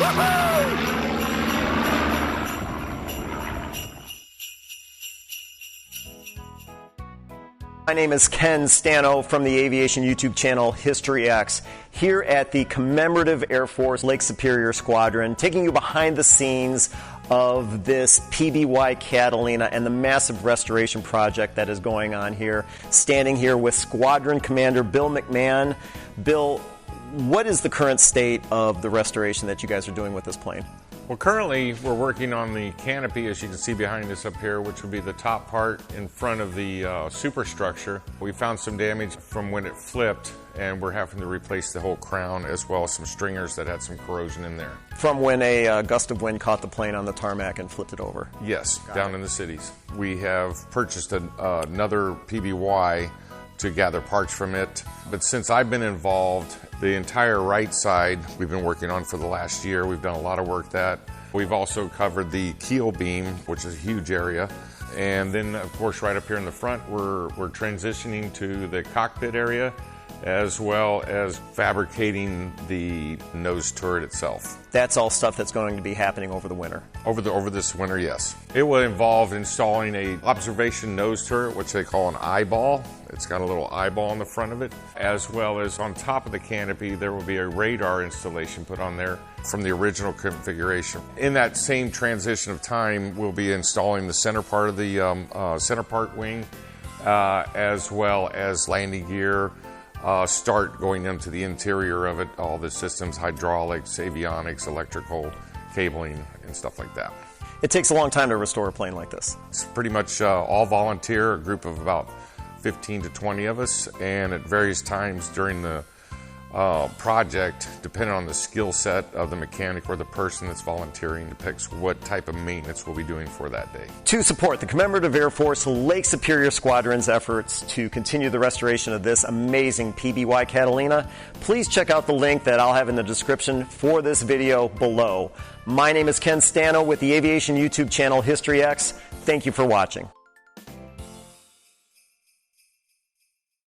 My name is Ken Stano from the aviation YouTube channel History X, here at the Commemorative Air Force Lake Superior Squadron, taking you behind the scenes of this PBY Catalina and the massive restoration project that is going on here. Standing here with Squadron Commander Bill McMahon. Bill, what is the current state of the restoration that you guys are doing with this plane? Well, currently we're working on the canopy, as you can see behind us up here, which would be the top part in front of the superstructure. We found some damage from when it flipped, and we're having to replace the whole crown as well as some stringers that had some corrosion in there. From when a gust of wind caught the plane on the tarmac and flipped it over? Yes, down in the cities. We have purchased another PBY to gather parts from it. But since I've been involved, the entire right side we've been working on for the last year. We've done a lot of work that. We've also covered the keel beam, which is a huge area. And then, of course, right up here in the front, we're transitioning to the cockpit area, as well as fabricating the nose turret itself. That's all stuff that's going to be happening over the winter? Over this winter, yes. It will involve installing a observation nose turret, which they call an eyeball. It's got a little eyeball on the front of it, as well as on top of the canopy, there will be a radar installation put on there from the original configuration. In that same transition of time, we'll be installing the center part of the center part wing, as well as landing gear, start going into the interior of it, all the systems, hydraulics, avionics, electrical, cabling, and stuff like that. It takes a long time to restore a plane like this. It's pretty much all volunteer, a group of about 15 to 20 of us, and at various times during the project, depending on the skill set of the mechanic or the person that's volunteering, depicts what type of maintenance we'll be doing for that day. To support the Commemorative Air Force Lake Superior Squadron's efforts to continue the restoration of this amazing PBY Catalina, please check out the link that I'll have in the description for this video below. My name is Ken Stano with the aviation YouTube channel History X. Thank you for watching.